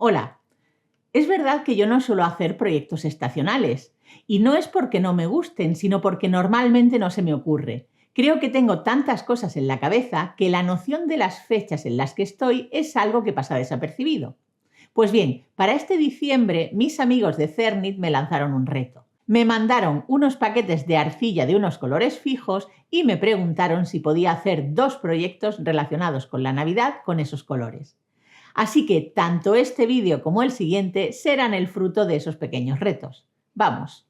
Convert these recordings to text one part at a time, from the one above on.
Hola, es verdad que yo no suelo hacer proyectos estacionales y no es porque no me gusten, sino porque normalmente no se me ocurre. Creo que tengo tantas cosas en la cabeza que la noción de las fechas en las que estoy es algo que pasa desapercibido. Pues bien, para este diciembre mis amigos de Cernit me lanzaron un reto. Me mandaron unos paquetes de arcilla de unos colores fijos y me preguntaron si podía hacer 2 proyectos relacionados con la Navidad con esos colores. Así que tanto este vídeo como el siguiente serán el fruto de esos pequeños retos. ¡Vamos!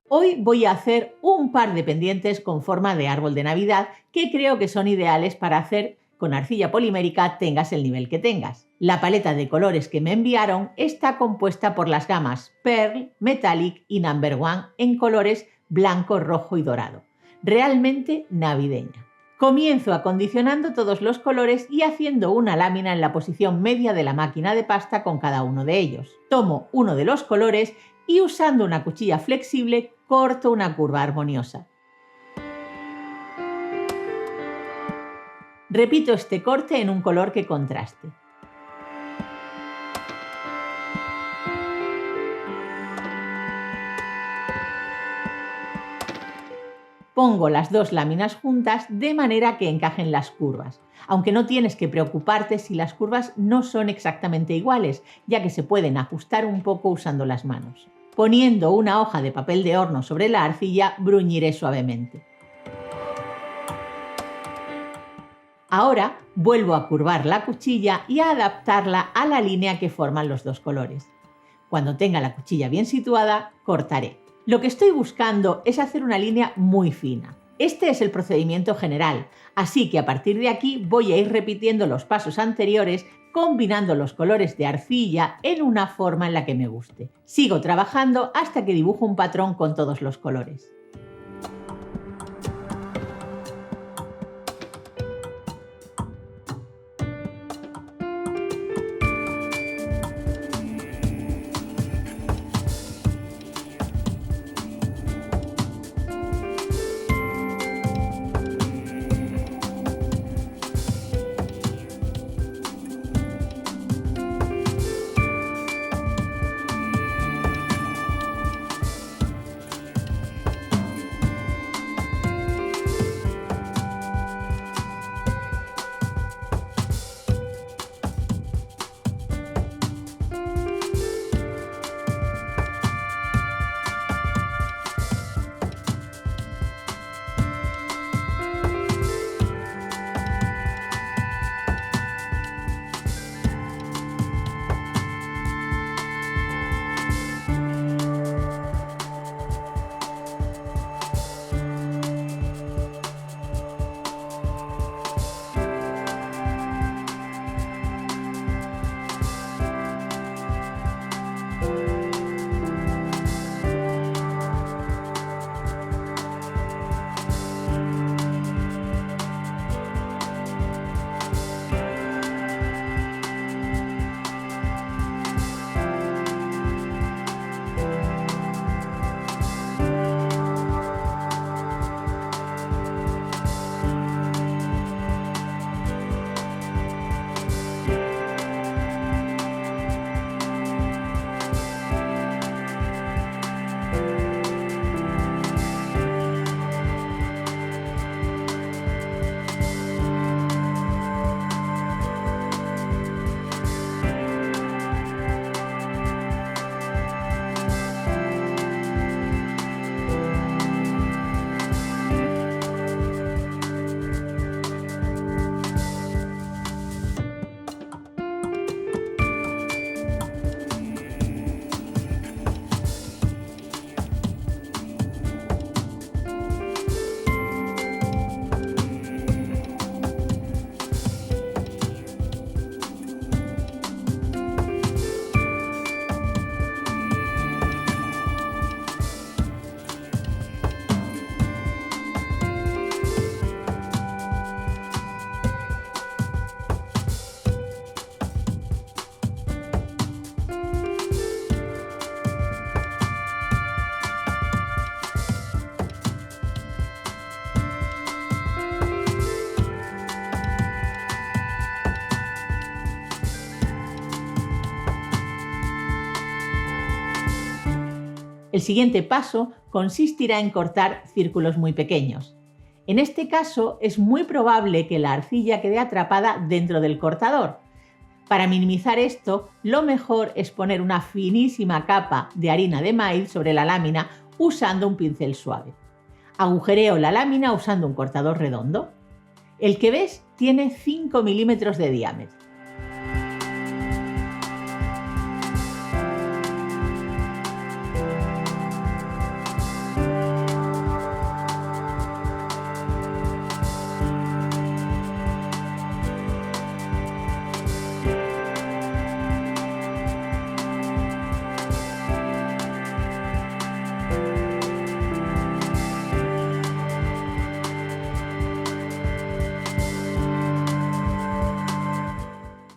Hoy voy a hacer un par de pendientes con forma de árbol de Navidad que creo que son ideales para hacer con arcilla polimérica tengas el nivel que tengas. La paleta de colores que me enviaron está compuesta por las gamas Pearl, Metallic y Number One en colores blanco, rojo y dorado. Realmente navideña. Comienzo acondicionando todos los colores y haciendo una lámina en la posición media de la máquina de pasta con cada uno de ellos. Tomo uno de los colores y usando una cuchilla flexible corto una curva armoniosa. Repito este corte en un color que contraste. Pongo las 2 láminas juntas de manera que encajen las curvas, aunque no tienes que preocuparte si las curvas no son exactamente iguales, ya que se pueden ajustar un poco usando las manos. Poniendo una hoja de papel de horno sobre la arcilla, bruñiré suavemente. Ahora vuelvo a curvar la cuchilla y a adaptarla a la línea que forman los 2 colores. Cuando tenga la cuchilla bien situada, cortaré. Lo que estoy buscando es hacer una línea muy fina. Este es el procedimiento general, así que a partir de aquí voy a ir repitiendo los pasos anteriores, combinando los colores de arcilla en una forma en la que me guste. Sigo trabajando hasta que dibujo un patrón con todos los colores. El siguiente paso consistirá en cortar círculos muy pequeños. En este caso es muy probable que la arcilla quede atrapada dentro del cortador. Para minimizar esto, lo mejor es poner una finísima capa de harina de maíz sobre la lámina usando un pincel suave. Agujereo la lámina usando un cortador redondo. El que ves tiene 5 milímetros de diámetro.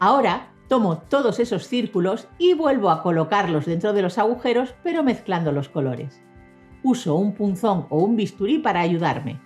Ahora tomo todos esos círculos y vuelvo a colocarlos dentro de los agujeros, pero mezclando los colores. Uso un punzón o un bisturí para ayudarme.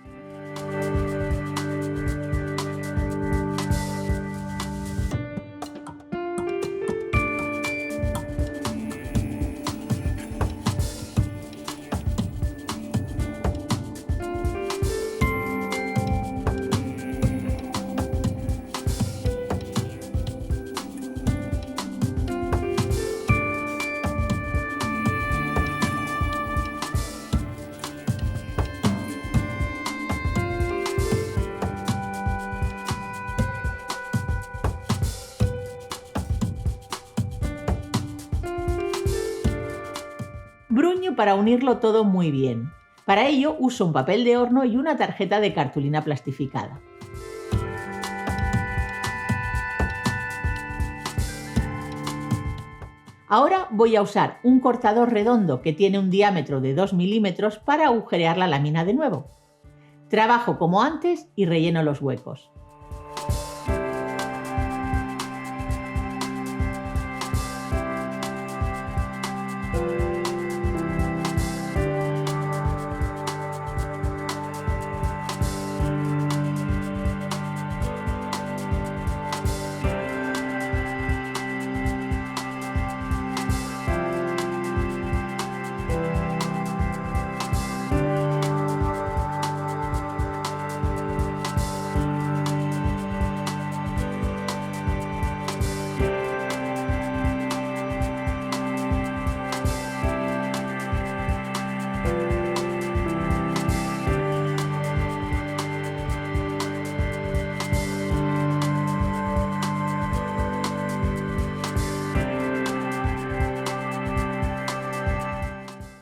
Bruño para unirlo todo muy bien. Para ello uso un papel de horno y una tarjeta de cartulina plastificada. Ahora voy a usar un cortador redondo que tiene un diámetro de 2 milímetros para agujerear la lámina de nuevo. Trabajo como antes y relleno los huecos.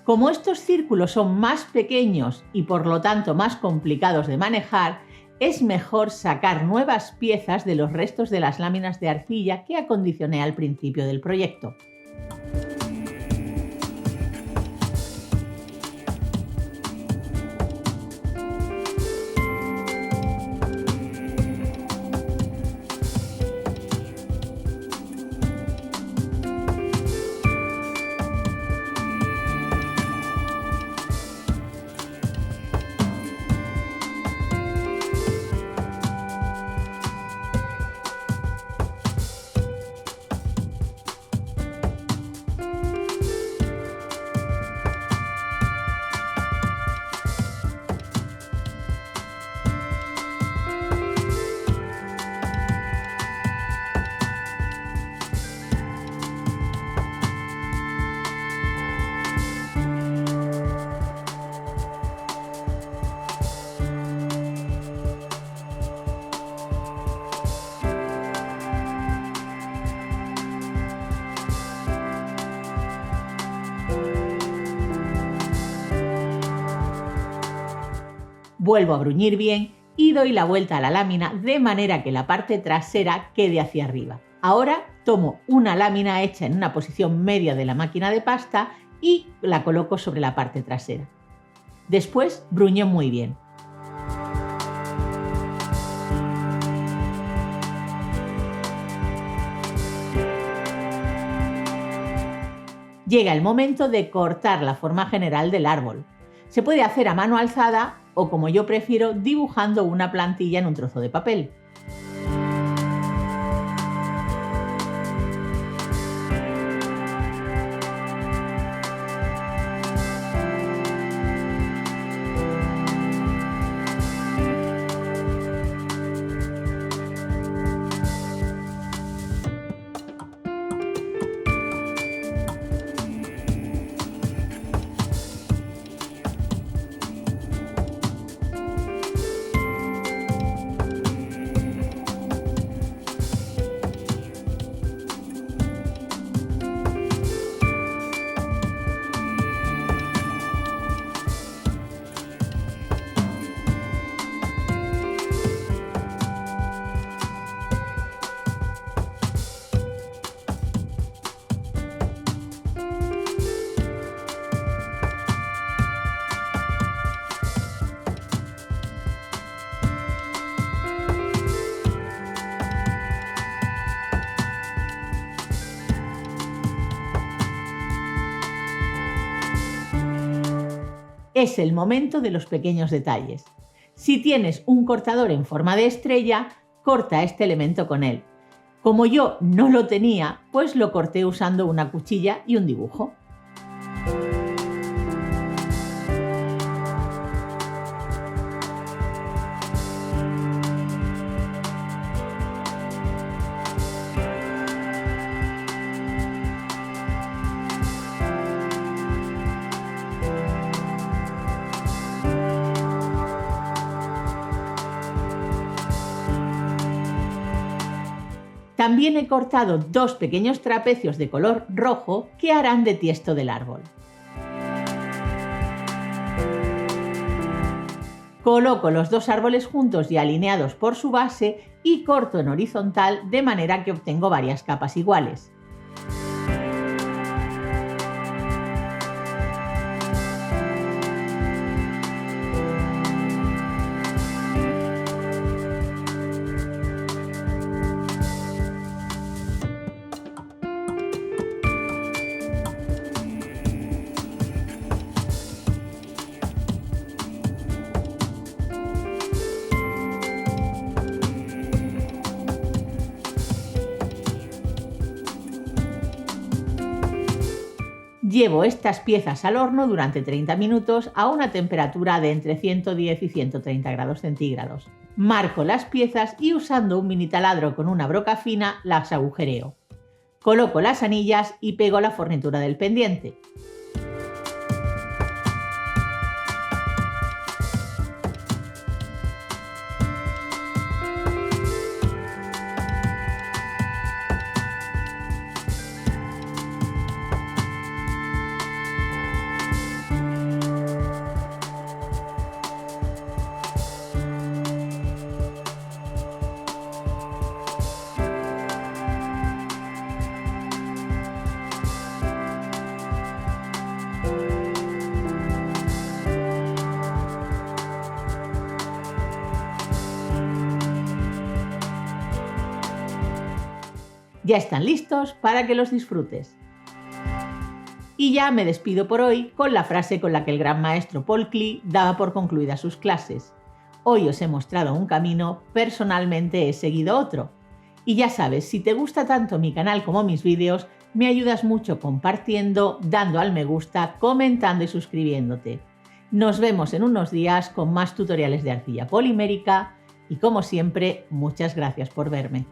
Como estos círculos son más pequeños y por lo tanto más complicados de manejar, es mejor sacar nuevas piezas de los restos de las láminas de arcilla que acondicioné al principio del proyecto. Vuelvo a bruñir bien y doy la vuelta a la lámina de manera que la parte trasera quede hacia arriba. Ahora tomo una lámina hecha en una posición media de la máquina de pasta y la coloco sobre la parte trasera. Después bruño muy bien. Llega el momento de cortar la forma general del árbol. Se puede hacer a mano alzada o, como yo prefiero, dibujando una plantilla en un trozo de papel. Es el momento de los pequeños detalles. Si tienes un cortador en forma de estrella, corta este elemento con él. Como yo no lo tenía, pues lo corté usando una cuchilla y un dibujo. También he cortado dos pequeños trapecios de color rojo que harán de tiesto del árbol. Coloco los dos árboles juntos y alineados por su base y corto en horizontal de manera que obtengo varias capas iguales. Llevo estas piezas al horno durante 30 minutos a una temperatura de entre 110 y 130 grados centígrados. Marco las piezas y usando un mini taladro con una broca fina las agujereo. Coloco las anillas y pego la fornitura del pendiente. Ya están listos para que los disfrutes. Y ya me despido por hoy con la frase con la que el gran maestro Paul Klee daba por concluidas sus clases. Hoy os he mostrado un camino, personalmente he seguido otro. Y ya sabes, si te gusta tanto mi canal como mis vídeos, me ayudas mucho compartiendo, dando al me gusta, comentando y suscribiéndote. Nos vemos en unos días con más tutoriales de arcilla polimérica y como siempre, muchas gracias por verme.